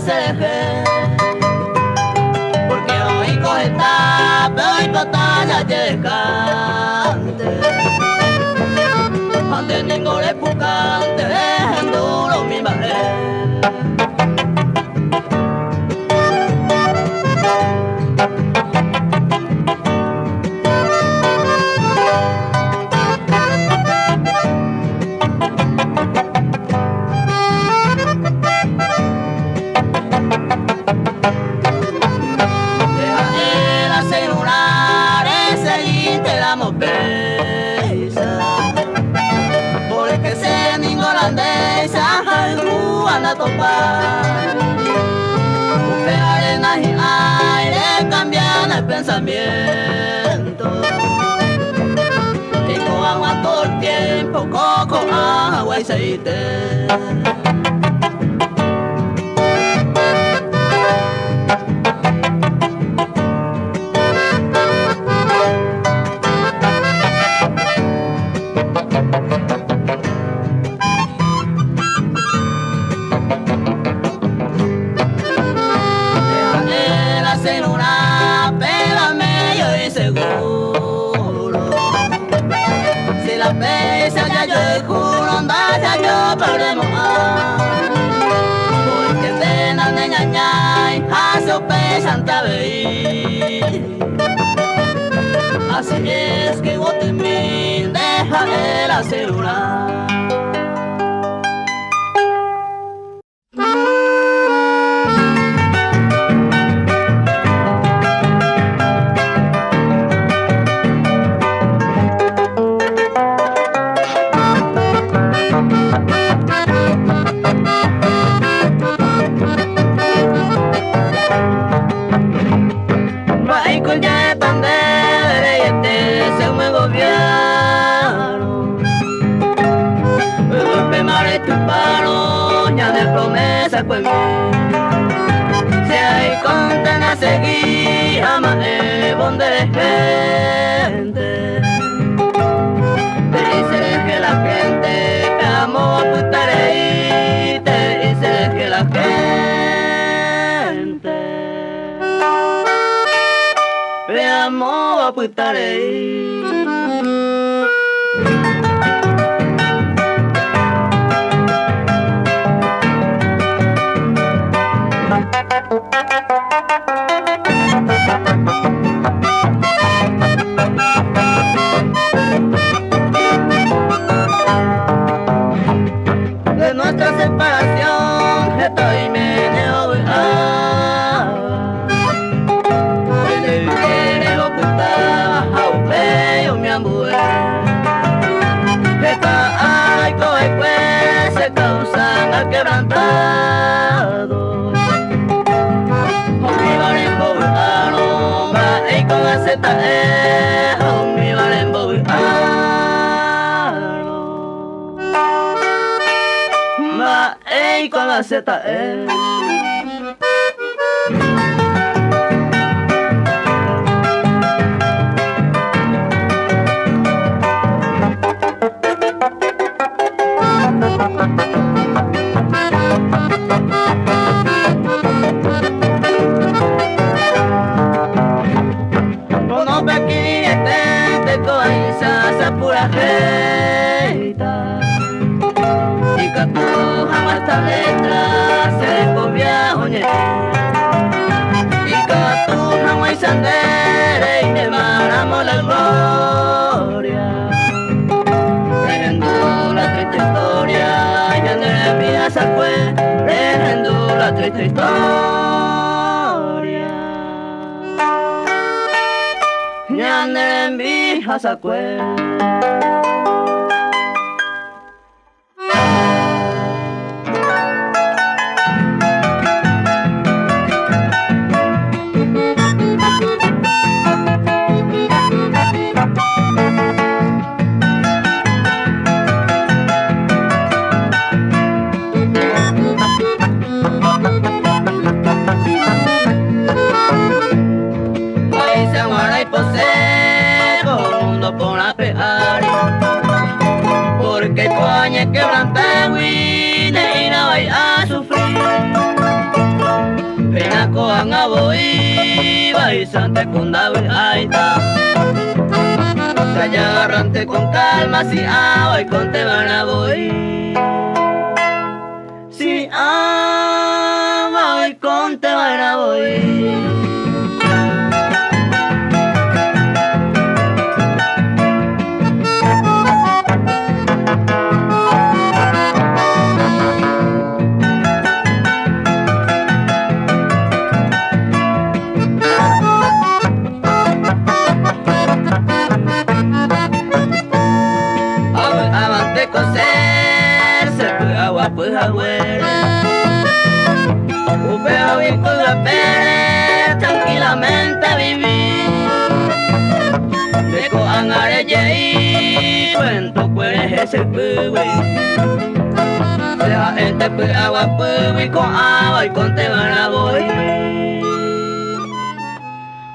se deje. Porque hoy coge tape, hoy batalla llegante. Ante ningún empujante, en duro mi madre. Topar, busque arena y aire, cambian el pensamiento. Y con agua todo el tiempo, coco, agua y aceite. Porque pena de ñañay, a sopesanta veí. Así es que vos te deja de la celular. Pues si hay conten a seguir jamás es donde gente te dice que la gente te amo a putaré, te dice que la gente te amo a putaré. De nuestra separación estoy medio desde que lo ocultaba a un bello mi amor. Esta ay pues se causan a quebrantado. Con la Z mi valembo ma con la Z pura jeita y que tú jamás esta letra se descobría oñe y que tú jamás sandere y te maramos la gloria leyendo la triste historia y andré mía se fue leyendo la triste historia y andré mía se fue. Por la pear Sante Kundawi Aita. Calla agarrante con calma, si voy con te van a voy. Si voy con te van a voy. Pues abuela, upeo y con la pere, tranquilamente vivir. Deco angare y cuento pues ese pueblo. Deja gente pues agua y con agua y con te van a voy.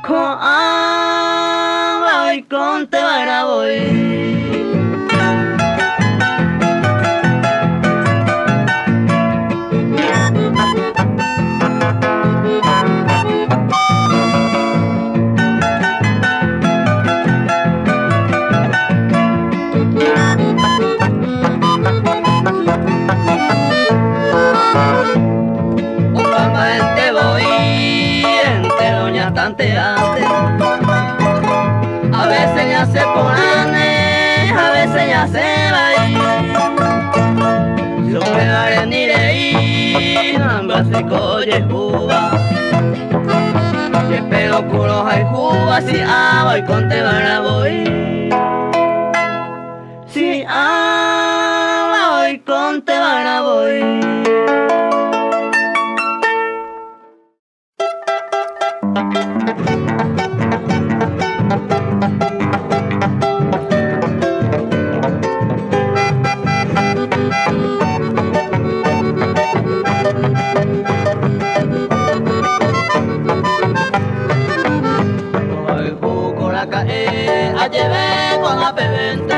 Con agua y con te van a voy. A veces ya se pone, a veces ya se va a ir. Yo pegaré ni reí, ambas se coye Cuba. Que pego culos hay Cuba, si voy con te van a voy. Si voy con te van a voy. Llevé con la pebente,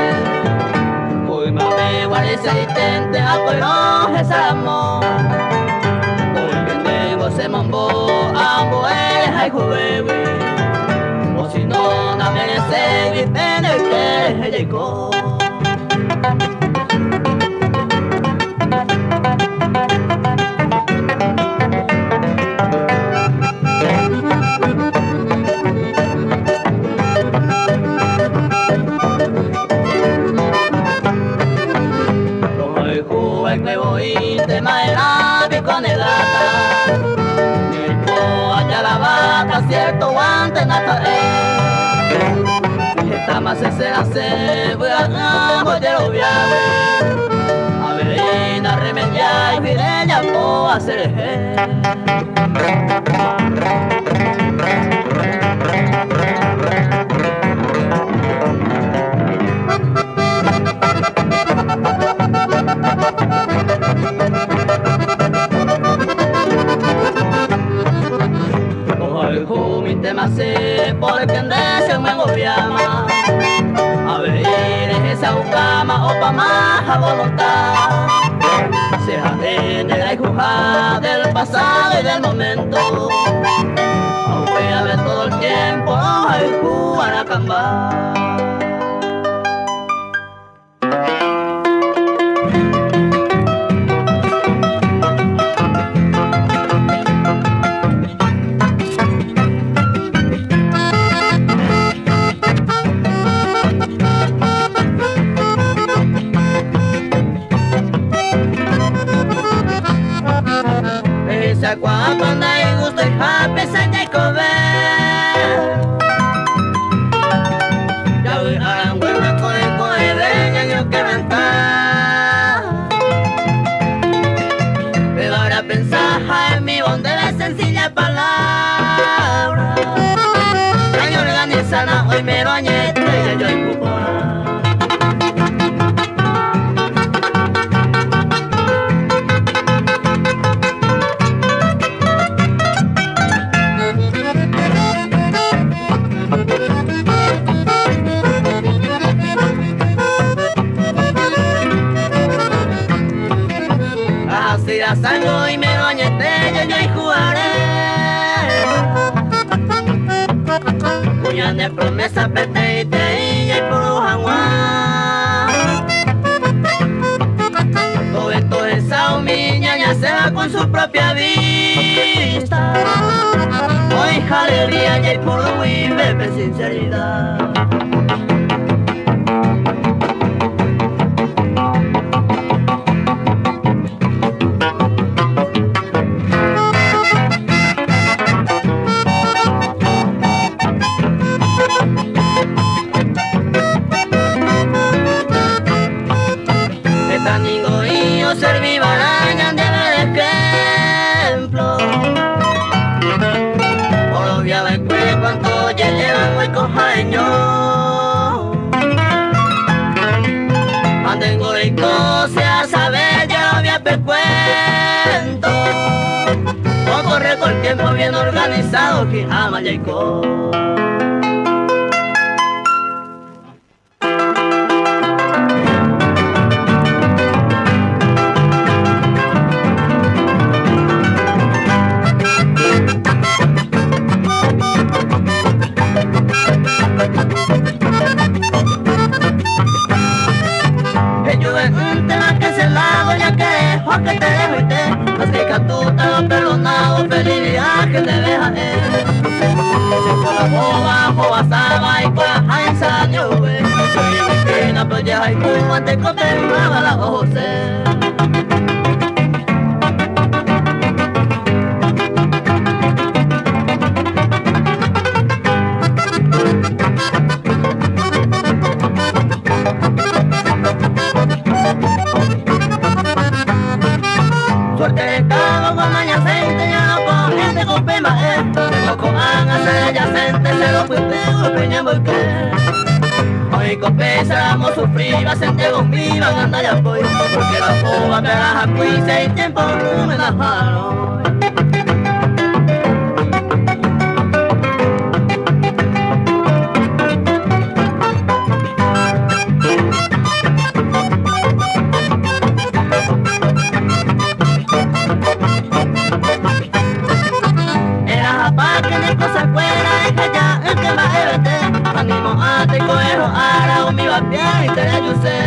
hoy me guardé seitente, apoyo ese amor. Hoy que tengo ese mambo, amo el hay jueves, o si no, no merece, viste el que llegó. Cierto guante nata esta más se hace voy a mollero viaje a ver na remedia y fidelia po hacer porque en deseo me gobiama a ver esa ucama o pa' más a voluntad se jade negra y juja del pasado y del momento aunque a ver todo el tiempo hay cubana cambar. Cuando hay gusto y happy se te come ya voy a la buena con el cohereña yo que ventar pero ahora pensar en mi bonde de sencilla palabra ay organizada hoy me lo añete y yo en cupona. Salgo y me bañete, yo y jugaré de promesa petete y puro jaguar. Todo esto es mi ñaña se va con su propia vista. Hoy alegría y puro y bebe sinceridad. Serví baraña de ejemplo. Por los viajes que cuanto ya llevan muy cojaño. Mantengo y cose a saber ya lo había percuento. O corre con el tiempo bien organizado que ama Jacob. Que te dejo y te así que tú te lo has perdonado, feliz viaje te deja él. Se fue la boba, boba saba y pues a ensayo, güey. Soy mi esquina, pues ya hay como antes que te rimaba la José. Suerte de cago con añacente, ya no con gente con pema, tengo con hacer adyacente, se lo fuiste, peña porque hoy con pesamos sufrir, va a sentir conmigo, anda ya voy, porque la boba que la jacu y seis tiempos no me la jalo. Y te ayudé,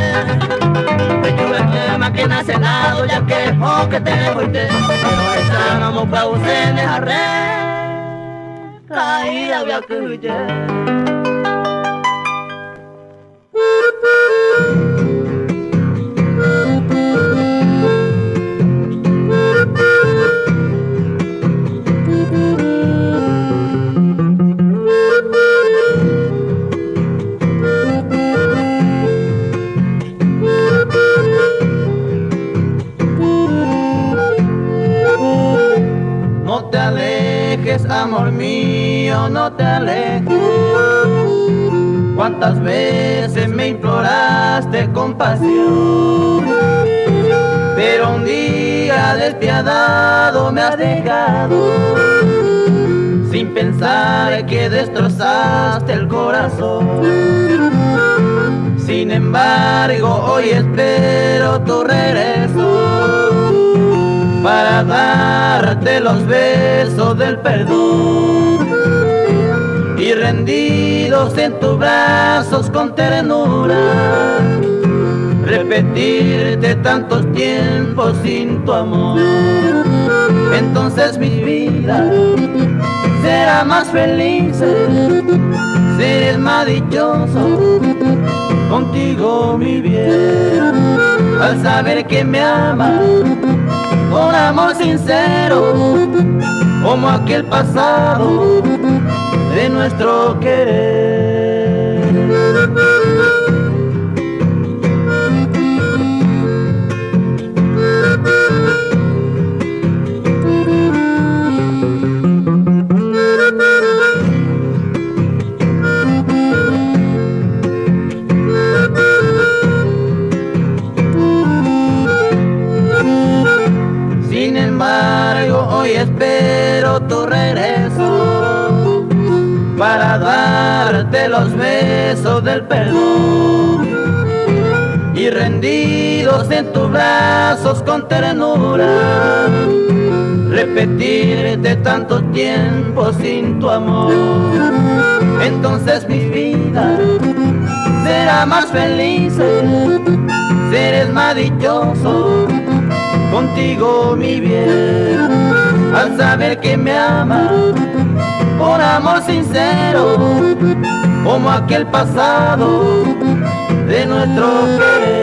te llueve más que nace lado, ya que el que te fuiste, pero esa no me pausé en dejar caída, había que huir. Amor mío, no te alejes. Cuántas veces me imploraste compasión, pero un día despiadado me has dejado, sin pensar que destrozaste el corazón. Sin embargo, hoy espero tu regreso para darte los besos del perdón y rendidos en tus brazos con ternura, repetirte tantos tiempos sin tu amor. Entonces mi vida será más feliz, seré más dichoso contigo, mi bien, al saber que me amas con amor sincero, como aquel pasado de nuestro querer. Hoy espero tu regreso para darte los besos del perdón y rendidos en tus brazos con ternura, repetirte tanto tiempo sin tu amor. entonces mi vida será más feliz, serás más dichoso, contigo mi bien, al saber que me amas, con amor sincero, como aquel pasado de nuestro querer.